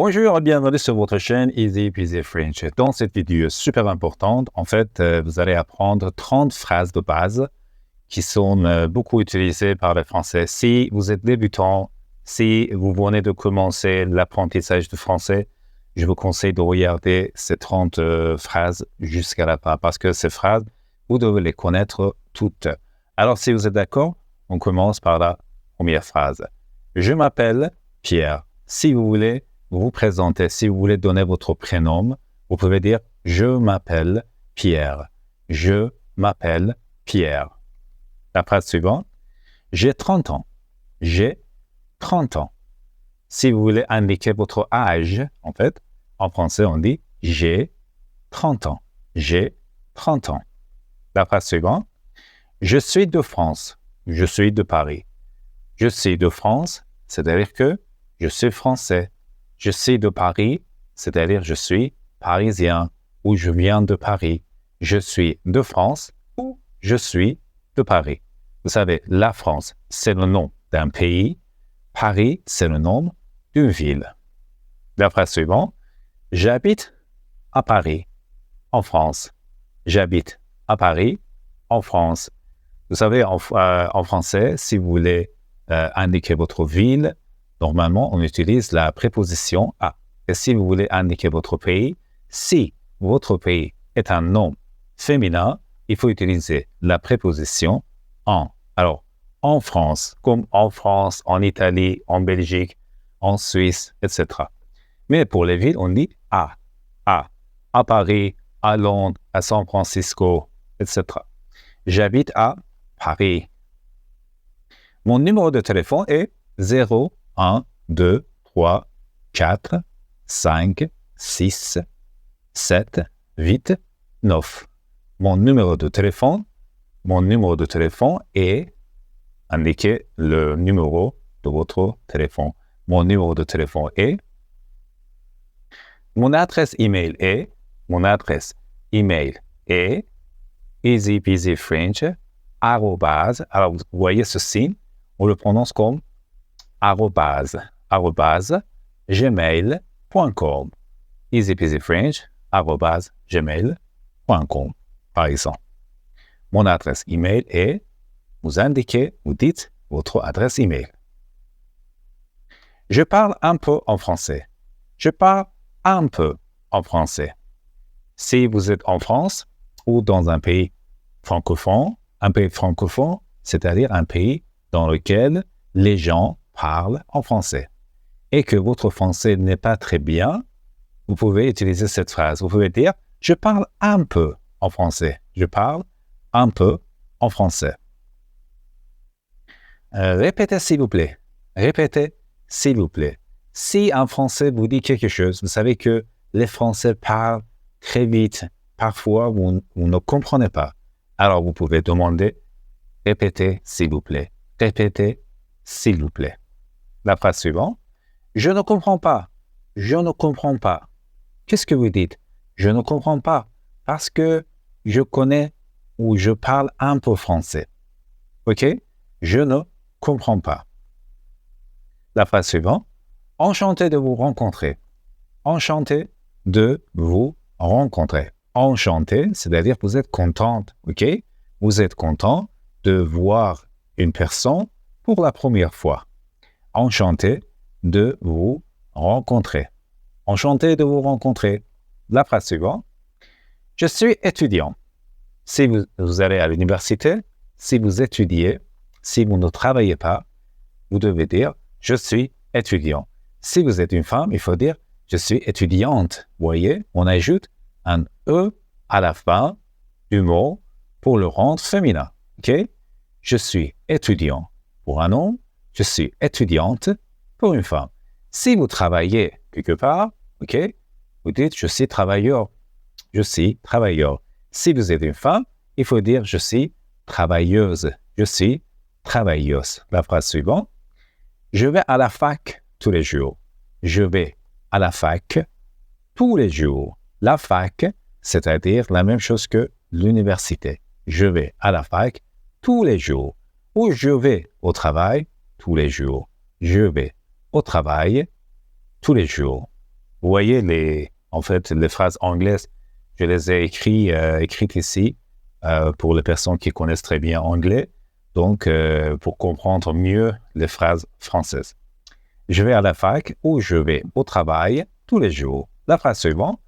Bonjour et bienvenue sur votre chaîne Easy Peasy French. Dans cette vidéo super importante, en fait, vous allez apprendre 30 phrases de base qui sont beaucoup utilisées par les Français. Si vous êtes débutant, si vous venez de commencer l'apprentissage du français, je vous conseille de regarder ces 30 phrases jusqu'à la fin parce que ces phrases, vous devez les connaître toutes. Alors, si vous êtes d'accord, on commence par la première phrase. Je m'appelle Pierre. Si vous voulez vous présenter, si vous voulez donner votre prénom, vous pouvez dire « Je m'appelle Pierre ». Je m'appelle Pierre. La phrase suivante. J'ai 30 ans. J'ai 30 ans. Si vous voulez indiquer votre âge, en fait, en français, on dit « J'ai 30 ans ». J'ai 30 ans. La phrase suivante. Je suis de France. Je suis de Paris. Je suis de France, c'est-à-dire que je suis français. Je suis de Paris, c'est-à-dire je suis parisien ou je viens de Paris. Je suis de France ou je suis de Paris. Vous savez, la France, c'est le nom d'un pays. Paris, c'est le nom d'une ville. La phrase suivante. J'habite à Paris, en France. J'habite à Paris, en France. Vous savez, en français, si vous voulez indiquer votre ville, normalement, on utilise la préposition « à ». Et si vous voulez indiquer votre pays, si votre pays est un nom féminin, il faut utiliser la préposition « en ». Alors, en France, comme en France, en Italie, en Belgique, en Suisse, etc. Mais pour les villes, on dit « à ». À Paris, à Londres, à San Francisco, etc. J'habite à Paris. Mon numéro de téléphone est 0 1, 2, 3, 4, 5, 6, 7, 8, 9. Mon numéro de téléphone est, indiquez le numéro de votre téléphone. Mon numéro de téléphone est, mon adresse email est easypeasyfrench, arrobase. Alors, vous voyez ce signe, on le prononce comme arrobase, gmail.com. easypeasyfrench, gmail.com, par exemple. Mon adresse email est, vous dites votre adresse email. Je parle un peu en français. Je parle un peu en français. Si vous êtes en France ou dans un pays francophone, c'est-à-dire un pays dans lequel les gens parlent en français et que votre français n'est pas très bien, vous pouvez utiliser cette phrase. Vous pouvez dire « Je parle un peu en français ». Je parle un peu en français. Répétez s'il vous plaît. Répétez s'il vous plaît. Si un Français vous dit quelque chose, vous savez que les Français parlent très vite. Parfois, vous ne comprenez pas. Alors, vous pouvez demander « Répétez s'il vous plaît ». Répétez s'il vous plaît. La phrase suivante. Je ne comprends pas. Je ne comprends pas. Qu'est-ce que vous dites? Je ne comprends pas parce que je connais ou je parle un peu français. OK? Je ne comprends pas. La phrase suivante. Enchanté de vous rencontrer. Enchanté de vous rencontrer. Enchanté, c'est-à-dire que vous êtes contente. OK? Vous êtes content de voir une personne pour la première fois. Enchanté de vous rencontrer. Enchanté de vous rencontrer. La phrase suivante. Je suis étudiant. Si vous allez à l'université, si vous étudiez, si vous ne travaillez pas, vous devez dire « Je suis étudiant ». Si vous êtes une femme, il faut dire « Je suis étudiante ». Vous voyez, on ajoute un « e » à la fin du mot pour le rendre féminin. OK? Je suis étudiant pour un homme, je suis étudiante pour une femme. Si vous travaillez quelque part, OK, vous dites je suis travailleur. Je suis travailleur. Si vous êtes une femme, il faut dire je suis travailleuse. Je suis travailleuse. La phrase suivante. Je vais à la fac tous les jours. Je vais à la fac tous les jours. La fac, c'est-à-dire la même chose que l'université. Je vais à la fac tous les jours. Ou je vais au travail tous les jours. Je vais au travail tous les jours. Vous voyez, les phrases anglaises, je les ai écrites ici pour les personnes qui connaissent très bien anglais, donc pour comprendre mieux les phrases françaises. Je vais à la fac ou je vais au travail tous les jours. La phrase suivante.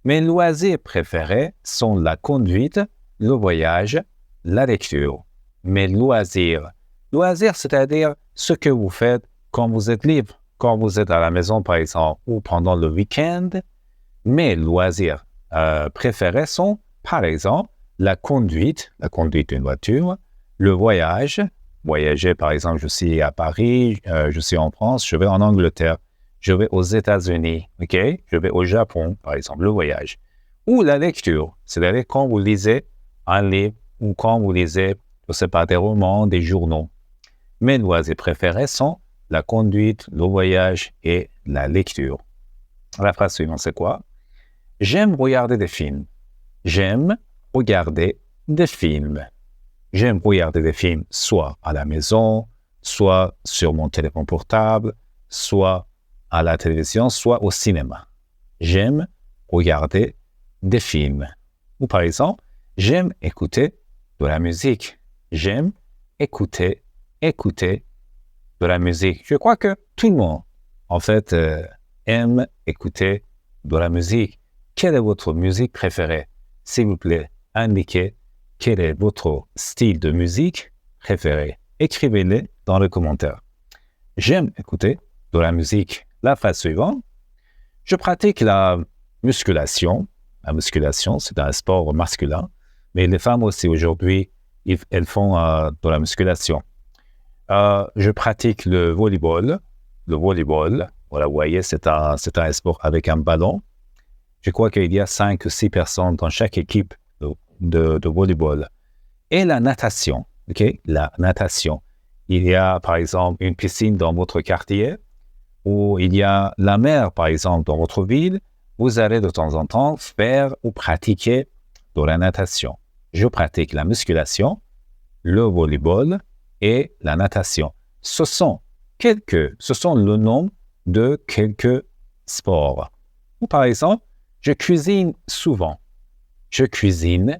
Mes loisirs préférés sont la conduite, le voyage, la lecture. Mes loisirs. Loisirs, c'est-à-dire ce que vous faites quand vous êtes libre, quand vous êtes à la maison, par exemple, ou pendant le week-end. Mes loisirs préférés sont, par exemple, la conduite d'une voiture, le voyage. Voyager, par exemple, je suis à Paris, je suis en France, je vais en Angleterre, je vais aux États-Unis, ok? Je vais au Japon, par exemple, le voyage. Ou la lecture, c'est-à-dire quand vous lisez un livre ou quand vous lisez, je ne sais pas, des romans, des journaux. Mes loisirs préférés sont la conduite, le voyage et la lecture. La phrase suivante, c'est quoi? J'aime regarder des films. J'aime regarder des films. J'aime regarder des films soit à la maison, soit sur mon téléphone portable, soit à la télévision, soit au cinéma. J'aime regarder des films. Ou par exemple, j'aime écouter de la musique. J'aime écouter de la musique. Je crois que tout le monde, en fait, aime écouter de la musique. Quelle est votre musique préférée? S'il vous plaît, indiquez quel est votre style de musique préféré. Écrivez-le dans les commentaires. J'aime écouter de la musique. La phrase suivante. Je pratique la musculation. La musculation, c'est un sport masculin. Mais les femmes aussi, aujourd'hui, elles font de la musculation. Je pratique le volleyball. Le volleyball, voilà, vous voyez, c'est un sport avec un ballon. Je crois qu'il y a 5 ou 6 personnes dans chaque équipe de volleyball. Et la natation, ok? La natation. Il y a, par exemple, une piscine dans votre quartier, ou il y a la mer, par exemple, dans votre ville. Vous allez de temps en temps faire ou pratiquer de la natation. Je pratique la musculation, le volleyball et la natation. Ce sont le nom de quelques sports. Ou par exemple, je cuisine souvent. Je cuisine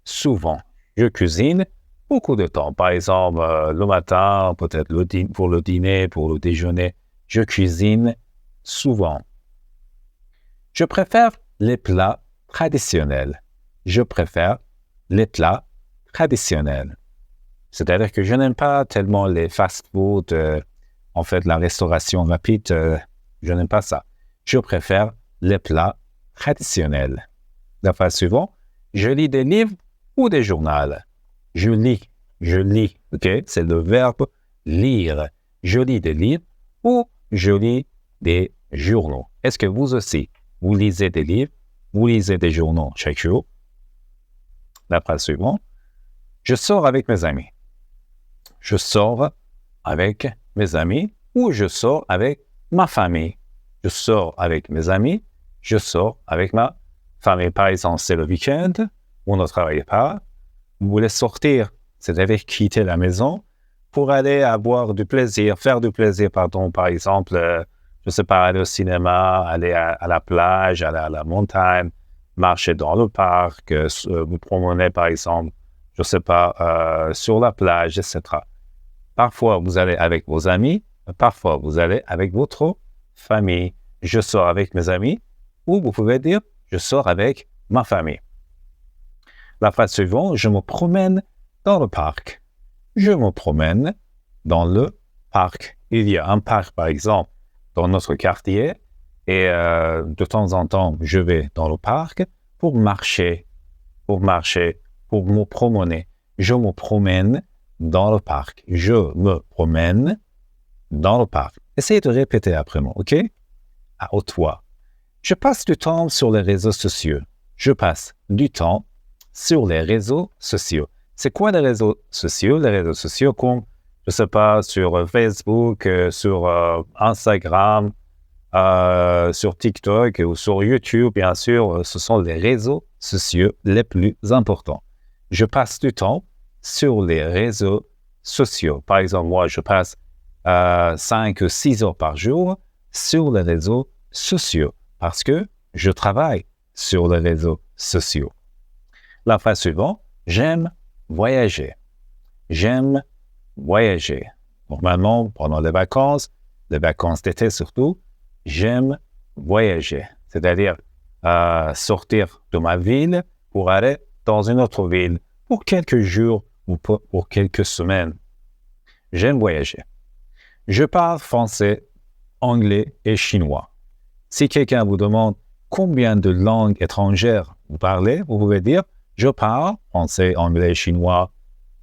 souvent. Je cuisine beaucoup de temps. Par exemple, le matin, peut-être pour le dîner, pour le déjeuner. Je cuisine souvent. Je préfère les plats traditionnels. Je préfère les plats traditionnels. C'est-à-dire que je n'aime pas tellement les fast-food, en fait, la restauration rapide, je n'aime pas ça. Je préfère les plats traditionnels. La phrase suivante, je lis des livres ou des journaux. Je lis, ok? C'est le verbe lire. Je lis des livres ou je lis des journaux. Est-ce que vous aussi, vous lisez des livres, vous lisez des journaux chaque jour? La phrase suivante, je sors avec mes amis. Je sors avec mes amis ou je sors avec ma famille. Je sors avec mes amis, je sors avec ma famille. Par exemple, c'est le week-end, on ne travaille pas. Vous voulez sortir, c'est-à-dire quitter la maison pour aller avoir du plaisir, faire du plaisir, pardon. Par exemple, je ne sais pas, aller au cinéma, aller à la plage, aller à la montagne, marcher dans le parc, vous promener, par exemple, je ne sais pas, sur la plage, etc. Parfois, vous allez avec vos amis, parfois, vous allez avec votre famille. Je sors avec mes amis, ou vous pouvez dire, je sors avec ma famille. La phrase suivante, je me promène dans le parc. Je me promène dans le parc. Il y a un parc, par exemple, dans notre quartier, et de temps en temps, je vais dans le parc pour marcher, pour me promener. Je me promène dans le parc. Je me promène dans le parc. Essayez de répéter après moi, ok? À haute voix. Je passe du temps sur les réseaux sociaux. Je passe du temps sur les réseaux sociaux. C'est quoi les réseaux sociaux? Les réseaux sociaux comme, je ne sais pas, sur Facebook, sur Instagram, sur TikTok ou sur YouTube, bien sûr, ce sont les réseaux sociaux les plus importants. Je passe du temps sur les réseaux sociaux. Par exemple, moi, je passe 5 ou 6 heures par jour sur les réseaux sociaux. parce que je travaille sur les réseaux sociaux. La phrase suivante, j'aime voyager. J'aime voyager. Normalement, pendant les vacances d'été surtout, j'aime voyager. C'est-à-dire sortir de ma ville pour aller dans une autre ville pour quelques jours ou pour quelques semaines. J'aime voyager. Je parle français, anglais et chinois. Si quelqu'un vous demande combien de langues étrangères vous parlez, vous pouvez dire « Je parle français, anglais, chinois,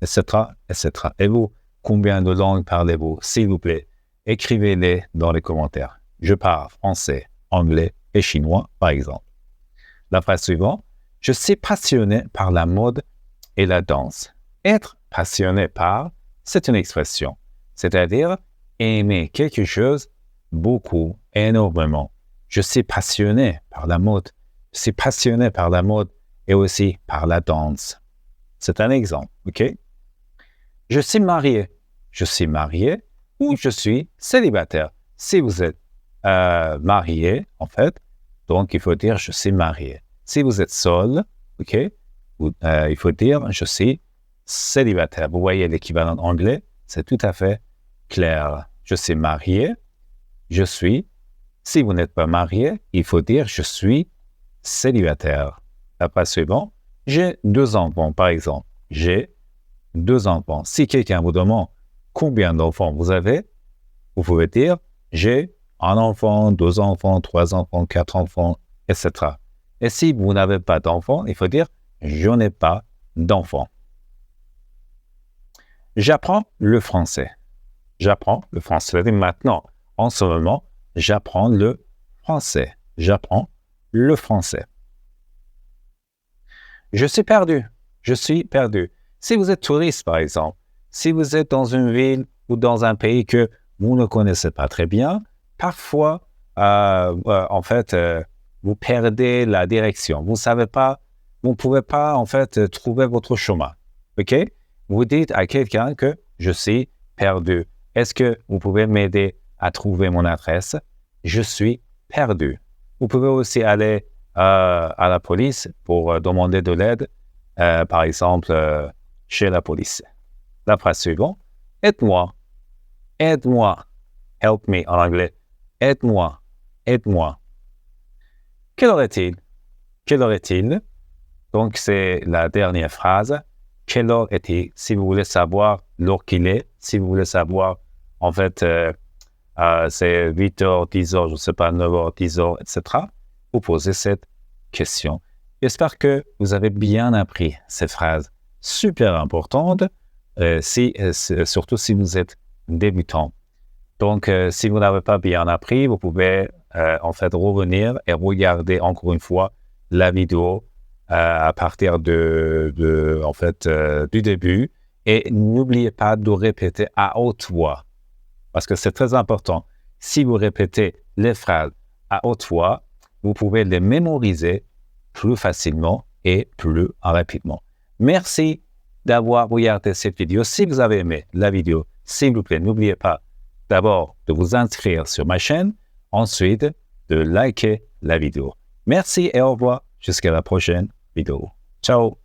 etc. etc. » Et vous, combien de langues parlez-vous? S'il vous plaît, écrivez-les dans les commentaires. Je parle français, anglais et chinois, par exemple. La phrase suivante, je suis passionné par la mode et la danse. Être passionné par, c'est une expression, c'est-à-dire aimer quelque chose beaucoup, énormément. Je suis passionné par la mode. Je suis passionné par la mode et aussi par la danse. C'est un exemple, ok? Je suis marié. Je suis marié ou je suis célibataire. Si vous êtes marié, en fait, donc il faut dire je suis marié. Si vous êtes seul, ok, il faut dire je suis célibataire. Vous voyez l'équivalent anglais, c'est tout à fait clair. Je suis marié, je suis. Si vous n'êtes pas marié, il faut dire je suis célibataire. La phrase suivante, j'ai 2 enfants, par exemple. J'ai 2 enfants. Si quelqu'un vous demande combien d'enfants vous avez, vous pouvez dire j'ai 1 enfant, 2 enfants, 3 enfants, 4 enfants, etc. Et si vous n'avez pas d'enfants, il faut dire je n'ai pas d'enfants. J'apprends le français. J'apprends le français. Maintenant, en ce moment, j'apprends le français. J'apprends le français. Je suis perdu. Je suis perdu. Si vous êtes touriste, par exemple, si vous êtes dans une ville ou dans un pays que vous ne connaissez pas très bien, parfois, en fait, vous perdez la direction. Vous ne pouvez pas, en fait, trouver votre chemin. OK? Vous dites à quelqu'un que je suis perdu. Est-ce que vous pouvez m'aider à trouver mon adresse? Je suis perdu. Vous pouvez aussi aller à la police pour demander de l'aide, par exemple, chez la police. La phrase suivante, aide-moi, aide-moi, help me en anglais, aide-moi, aide-moi. Quelle heure est-il? Quelle heure est-il? Donc, c'est la dernière phrase. Quelle heure est-il? Si vous voulez savoir l'heure qu'il est, si vous voulez savoir, en fait, c'est 8h, 10h, je ne sais pas, 9h, 10h, etc. Vous posez cette question. J'espère que vous avez bien appris ces phrases super importantes, surtout si vous êtes débutant. Donc, si vous n'avez pas bien appris, vous pouvez en fait revenir et regarder encore une fois la vidéo à partir du début. Et n'oubliez pas de répéter à haute voix, parce que c'est très important. Si vous répétez les phrases à haute voix, vous pouvez les mémoriser plus facilement et plus rapidement. Merci d'avoir regardé cette vidéo. Si vous avez aimé la vidéo, s'il vous plaît, n'oubliez pas d'abord de vous inscrire sur ma chaîne, ensuite de liker la vidéo. Merci et au revoir jusqu'à la prochaine vidéo. Ciao!